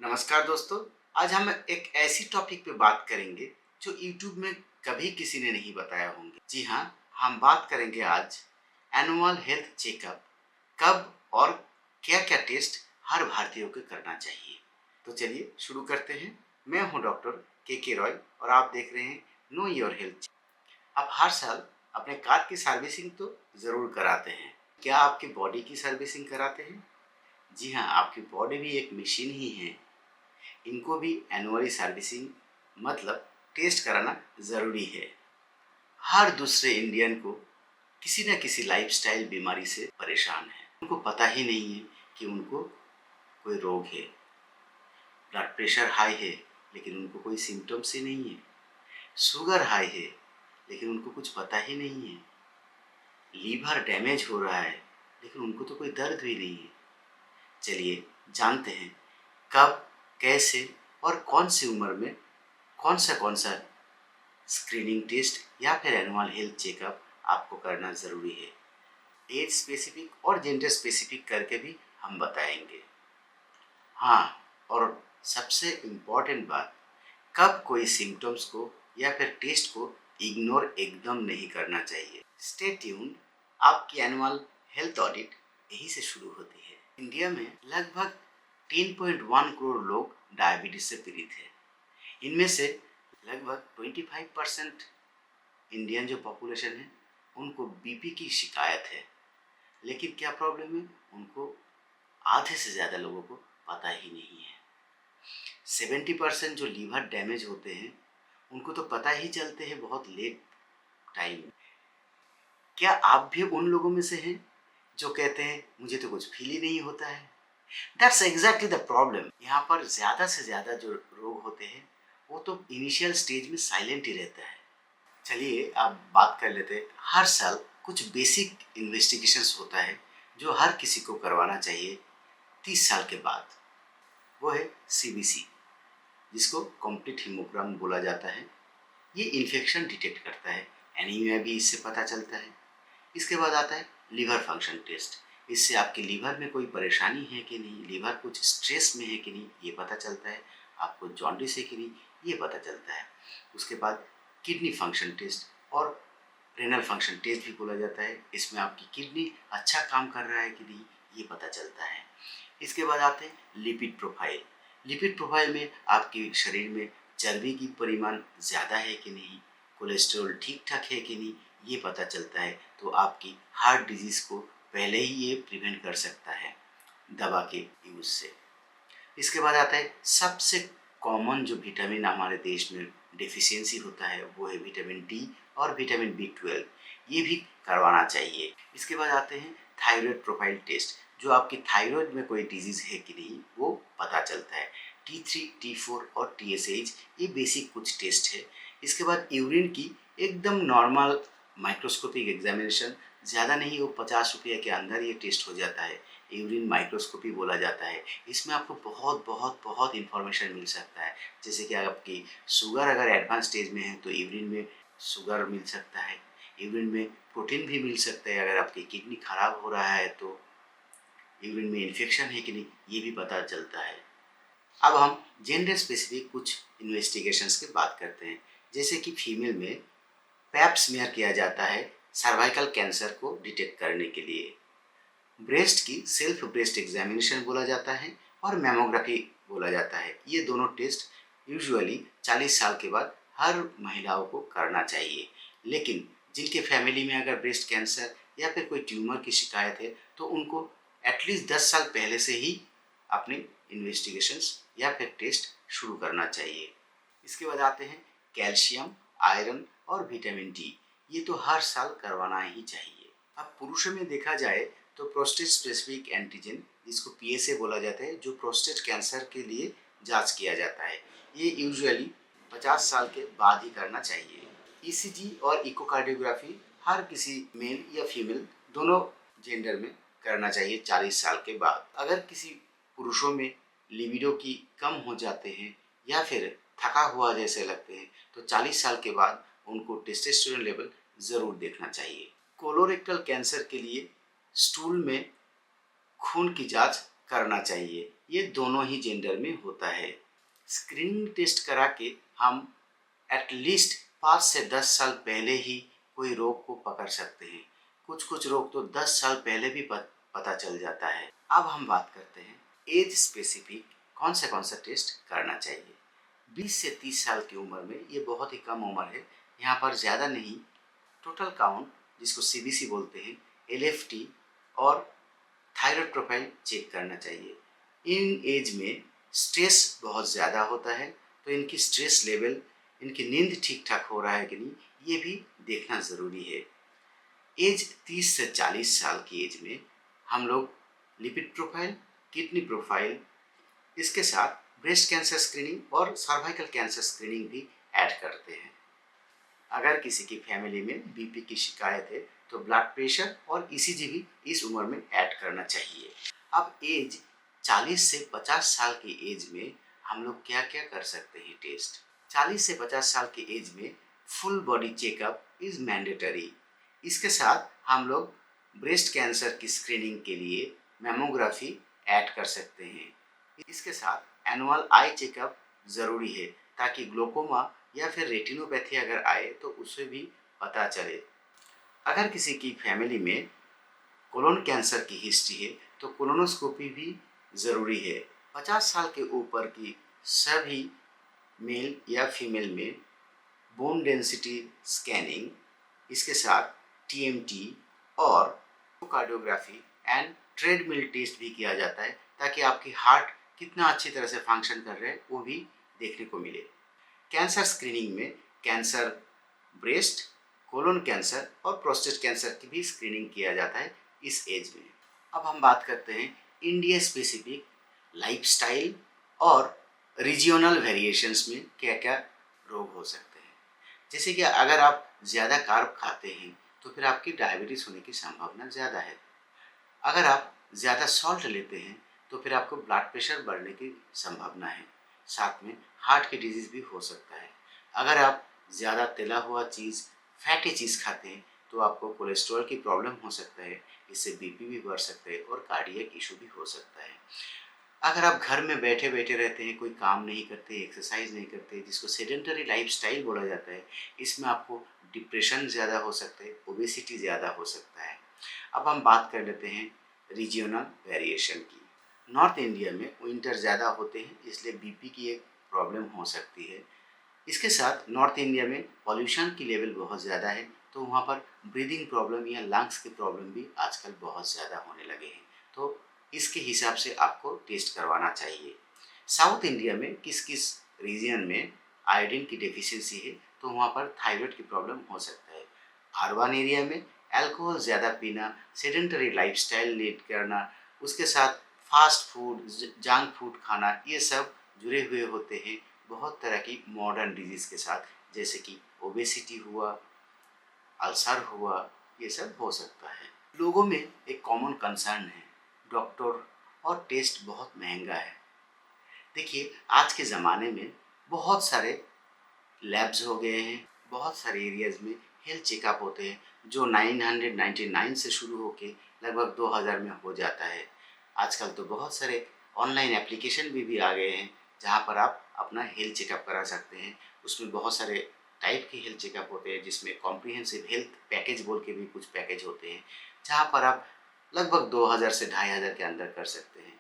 नमस्कार दोस्तों। आज हम एक ऐसी टॉपिक पे बात करेंगे जो YouTube में कभी किसी ने नहीं बताया होंगे। जी हाँ, हम बात करेंगे आज एनुअल हेल्थ चेकअप कब और क्या-क्या टेस्ट हर भारतीय को करना चाहिए। तो चलिए शुरू करते हैं। मैं हूँ डॉक्टर के रॉय और आप देख रहे हैं नो योर हेल्थ। आप हर साल अपने कार की सर्विसिंग तो ज़रूर कराते हैं। क्या आपकी बॉडी की सर्विसिंग कराते हैं? जी हाँ, आपकी बॉडी भी एक मशीन ही है। इनको भी एनुअली सर्विसिंग मतलब टेस्ट कराना ज़रूरी है। हर दूसरे इंडियन को किसी न किसी लाइफस्टाइल बीमारी से परेशान है। उनको पता ही नहीं है कि उनको कोई रोग है। ब्लड प्रेशर हाई है लेकिन उनको कोई सिम्टम्स ही नहीं है। शुगर हाई है लेकिन उनको कुछ पता ही नहीं है। लीवर डैमेज हो रहा है लेकिन उनको तो कोई दर्द भी नहीं है। चलिए जानते हैं कब, कैसे और कौन सी उम्र में कौन सा स्क्रीनिंग टेस्ट या फिर एनुअल हेल्थ चेकअप आपको करना ज़रूरी है। एज स्पेसिफिक और जेंडर स्पेसिफिक करके भी हम बताएंगे। हाँ, और सबसे इम्पॉर्टेंट बात, कब कोई सिम्टम्स को या फिर टेस्ट को इग्नोर एकदम नहीं करना चाहिए। स्टे ट्यून्ड, आपकी एनुअल हेल्थ ऑडिट यही से शुरू होती है। इंडिया में लगभग 3.1 करोड़ लोग डायबिटीज से पीड़ित हैं। इनमें से लगभग 25% इंडियन जो पॉपुलेशन है उनको बीपी की शिकायत है। लेकिन क्या प्रॉब्लम है, उनको आधे से ज़्यादा लोगों को पता ही नहीं है। 70% जो लीवर डैमेज होते हैं उनको तो पता ही चलते हैं बहुत लेट टाइम। क्या आप भी उन लोगों में से हैं जो कहते हैं मुझे तो कुछ फील ही नहीं होता है? That's exactly the problem. यहाँ पर ज़्यादा से ज़्यादा जो रोग होते हैं वो तो इनिशियल स्टेज में साइलेंट ही रहता है। चलिए अब बात कर लेते हैं। हर साल कुछ बेसिक इन्वेस्टिगेशंस होता है जो हर किसी को करवाना चाहिए 30 साल के बाद। वो है सीबीसी, जिसको कंप्लीट हीमोग्राम बोला जाता है। ये इन्फेक्शन डिटेक्ट करता है। एनीमिया भी इससे पता चलता है। इसके बाद आता है लीवर फंक्शन टेस्ट। इससे आपके लीवर में कोई परेशानी है कि नहीं, लीवर कुछ स्ट्रेस में है कि नहीं, ये पता चलता है। आपको जॉन्डिस है कि नहीं, ये पता चलता है। उसके बाद किडनी फंक्शन टेस्ट और रेनल फंक्शन टेस्ट भी बोला जाता है। इसमें आपकी किडनी अच्छा काम कर रहा है कि नहीं, ये पता चलता है। इसके बाद आते हैं लिपिड प्रोफाइल। लिपिड प्रोफाइल में आपके शरीर में चर्बी की परिमाण ज़्यादा है कि नहीं, कोलेस्ट्रॉल ठीक ठाक है कि नहीं, ये पता चलता है। तो आपकी हार्ट डिजीज़ को पहले ही ये प्रिवेंट कर सकता है दवा के यूज़ से। इसके बाद आता है सबसे कॉमन जो विटामिन हमारे देश में डेफिशिएंसी होता है वो है विटामिन डी और विटामिन बी 12। ये भी करवाना चाहिए। इसके बाद आते हैं थायराइड प्रोफाइल टेस्ट। जो आपकी थायराइड में कोई डिजीज़ है कि नहीं वो पता चलता है। T3, T4 और TSH ये बेसिक कुछ टेस्ट है। इसके बाद यूरिन की एकदम नॉर्मल माइक्रोस्कोपिक एग्जामिनेशन, ज़्यादा नहीं, वो 50 रुपये के अंदर ये टेस्ट हो जाता है। यूरिन माइक्रोस्कोपी बोला जाता है। इसमें आपको बहुत बहुत बहुत इन्फॉर्मेशन मिल सकता है। जैसे कि आपकी शुगर अगर एडवांस स्टेज में है तो यूरिन में शुगर मिल सकता है। यूरिन में प्रोटीन भी मिल सकता है। अगर आपकी किडनी खराब हो रहा है तो यूरिन में इन्फेक्शन है कि नहीं, ये भी पता चलता है। अब हम जेंडर स्पेसिफिक कुछ इन्वेस्टिगेशंस की बात करते हैं। जैसे कि फीमेल में पैप स्मीयर किया जाता है सर्वाइकल कैंसर को डिटेक्ट करने के लिए। ब्रेस्ट की सेल्फ ब्रेस्ट एग्जामिनेशन बोला जाता है और मैमोग्राफी बोला जाता है। ये दोनों टेस्ट यूजुअली 40 साल के बाद हर महिलाओं को करना चाहिए। लेकिन जिनके फैमिली में अगर ब्रेस्ट कैंसर या फिर कोई ट्यूमर की शिकायत है तो उनको एटलीस्ट 10 साल पहले से ही अपने इन्वेस्टिगेशंस या फिर टेस्ट शुरू करना चाहिए। इसके बाद आते हैं कैल्शियम, आयरन और विटामिन डी। ये तो हर साल करवाना ही चाहिए। अब पुरुषों में देखा जाए तो प्रोस्टेट स्पेसिफिक एंटीजन, जिसको पीएसए बोला जाता है, जो प्रोस्टेट कैंसर के लिए जांच किया जाता है, ये यूजुअली 50 साल के बाद ही करना चाहिए। ईसीजी और इकोकार्डियोग्राफी हर किसी मेल या फीमेल दोनों जेंडर में करना चाहिए 40 साल के बाद। अगर किसी पुरुषों में लिबिडो की कम हो जाते हैं या फिर थका हुआ जैसे लगते हैं तो 40 साल के बाद उनको टेस्टोस्टेरोन लेवल ज़रूर देखना चाहिए। कोलोरेक्टल कैंसर के लिए स्टूल में खून की जांच करना चाहिए। ये दोनों ही जेंडर में होता है। स्क्रीनिंग टेस्ट करा के हम एटलीस्ट 5 से 10 साल पहले ही कोई रोग को पकड़ सकते हैं। कुछ कुछ रोग तो 10 साल पहले भी पता चल जाता है। अब हम बात करते हैं एज स्पेसिफिक कौन सा टेस्ट करना चाहिए। 20 से 30 साल की उम्र में ये बहुत ही कम उम्र है, यहाँ पर ज़्यादा नहीं, टोटल काउंट जिसको सीबीसी बोलते हैं, एलएफटी और थायराइड प्रोफाइल चेक करना चाहिए। इन एज में स्ट्रेस बहुत ज़्यादा होता है, तो इनकी स्ट्रेस लेवल, इनकी नींद ठीक ठाक हो रहा है कि नहीं, ये भी देखना ज़रूरी है। एज 30 से 40 साल की एज में हम लोग लिपिड प्रोफाइल, किडनी प्रोफाइल, इसके साथ ब्रेस्ट कैंसर स्क्रीनिंग और सर्वाइकल कैंसर स्क्रीनिंग भी ऐड करते हैं। अगर किसी की फैमिली में बीपी की शिकायत है तो ब्लड प्रेशर और ईसीजी भी इस उम्र में ऐड करना चाहिए। अब एज 40 से 50 साल की एज में हम लोग क्या क्या कर सकते हैं टेस्ट। 40 से 50 साल की एज में full body checkup is mandatory. इसके साथ हम लोग ब्रेस्ट कैंसर की स्क्रीनिंग के लिए मैमोग्राफी ऐड कर सकते हैं। इसके साथ एनुअल आई चेकअप ज़रूरी है ताकि ग्लोकोमा या फिर रेटिनोपैथी अगर आए तो उसे भी पता चले। अगर किसी की फैमिली में कोलोन कैंसर की हिस्ट्री है तो कोलोनोस्कोपी भी ज़रूरी है। 50 साल के ऊपर की सभी मेल या फीमेल में बोन डेंसिटी स्कैनिंग, इसके साथ टीएमटी और कार्डियोग्राफी एंड ट्रेडमिल टेस्ट भी किया जाता है ताकि आपकी हार्ट कितना अच्छी तरह से फंक्शन कर रहे हैं वो भी देखने को मिले। कैंसर स्क्रीनिंग में कैंसर ब्रेस्ट, कोलोन कैंसर और प्रोस्टेट कैंसर की भी स्क्रीनिंग किया जाता है इस एज में। अब हम बात करते हैं इंडिया स्पेसिफिक लाइफस्टाइल और रीजियोनल वेरिएशंस में क्या क्या रोग हो सकते हैं। जैसे कि अगर आप ज़्यादा कार्ब खाते हैं तो फिर आपकी डायबिटीज़ होने की संभावना ज़्यादा है। अगर आप ज़्यादा सॉल्ट लेते हैं तो फिर आपको ब्लड प्रेशर बढ़ने की संभावना है, साथ में हार्ट की डिजीज़ भी हो सकता है। अगर आप ज़्यादा तला हुआ चीज़, फैटी चीज़ खाते हैं तो आपको कोलेस्ट्रॉल की प्रॉब्लम हो सकता है, इससे बीपी भी बढ़ सकता है और कार्डियक इशू भी हो सकता है। अगर आप घर में बैठे बैठे रहते हैं, कोई काम नहीं करते, एक्सरसाइज नहीं करते, जिसको सेडेंटरी लाइफस्टाइल बोला जाता है, इसमें आपको डिप्रेशन ज़्यादा हो सकता है, ओबेसिटी ज़्यादा हो सकता है। अब हम बात कर लेते हैं रीजियोनल वेरिएशन की। नॉर्थ इंडिया में विंटर ज़्यादा होते हैं इसलिए बीपी की एक प्रॉब्लम हो सकती है। इसके साथ नॉर्थ इंडिया में पॉल्यूशन की लेवल बहुत ज़्यादा है तो वहाँ पर ब्रीदिंग प्रॉब्लम या लंग्स की प्रॉब्लम भी आजकल बहुत ज़्यादा होने लगे हैं, तो इसके हिसाब से आपको टेस्ट करवाना चाहिए। साउथ इंडिया में किस किस रीजन में आयोडीन की डेफिशिएंसी है तो वहाँ पर थायराइड की प्रॉब्लम हो सकता है। अर्बन एरिया में अल्कोहल ज़्यादा पीना, सेडेंटरी लाइफस्टाइल लीड करना, उसके साथ फास्ट फूड, जंक फूड खाना, ये सब जुड़े हुए होते हैं बहुत तरह की मॉडर्न डिजीज़ के साथ, जैसे कि ओबेसिटी हुआ, अल्सर हुआ, ये सब हो सकता है। लोगों में एक कॉमन कंसर्न है डॉक्टर और टेस्ट बहुत महंगा है। देखिए आज के ज़माने में बहुत सारे लैब्स हो गए हैं, बहुत सारे एरियाज़ में हेल्थ चेकअप होते हैं जो 999 से शुरू होके लगभग 2000 में हो जाता है। आजकल तो बहुत सारे ऑनलाइन एप्लीकेशन भी आ गए हैं जहाँ पर आप अपना हेल्थ चेकअप करा सकते हैं। उसमें बहुत सारे टाइप के हेल्थ चेकअप होते हैं जिसमें कॉम्प्रिहेंसिव हेल्थ पैकेज बोल के भी कुछ पैकेज होते हैं जहाँ पर आप लगभग 2000 से 2500 के अंदर कर सकते हैं।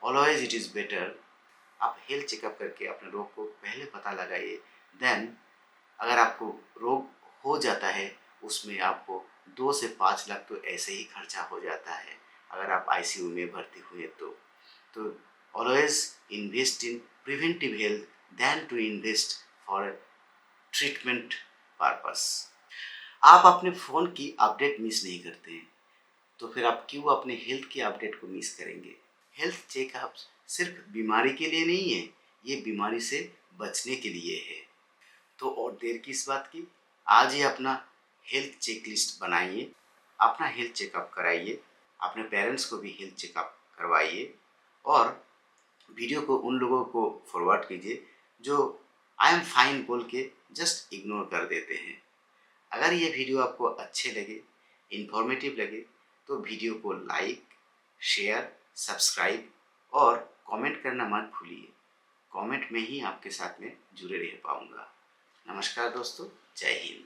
ऑलवेज इट इज़ बेटर आप हेल्थ चेकअप करके अपने रोग को पहले पता लगाइए, देन अगर आपको रोग हो जाता है उसमें आपको 2 से 5 लाख तो ऐसे ही खर्चा हो जाता है अगर आप आईसीयू में भर्ती हुए तो always invest in preventive health then to invest for treatment purpose. आप अपने फ़ोन की अपडेट मिस नहीं करते हैं तो फिर आप क्यों अपने हेल्थ की अपडेट को मिस करेंगे। हेल्थ चेकअप सिर्फ बीमारी के लिए नहीं है, ये बीमारी से बचने के लिए है। तो और देर किस बात की, आज ही अपना हेल्थ चेकलिस्ट बनाइए, अपना हेल्थ चेकअप कराइए, अपने पेरेंट्स को भी हेल्थ चेकअप करवाइए और वीडियो को उन लोगों को फॉरवर्ड कीजिए जो आई एम फाइन बोल के जस्ट इग्नोर कर देते हैं। अगर ये वीडियो आपको अच्छे लगे, इन्फॉर्मेटिव लगे तो वीडियो को लाइक, शेयर, सब्सक्राइब और कमेंट करना मत भूलिए। कमेंट में ही आपके साथ में जुड़े रह पाऊँगा। नमस्कार दोस्तों, जय हिंद।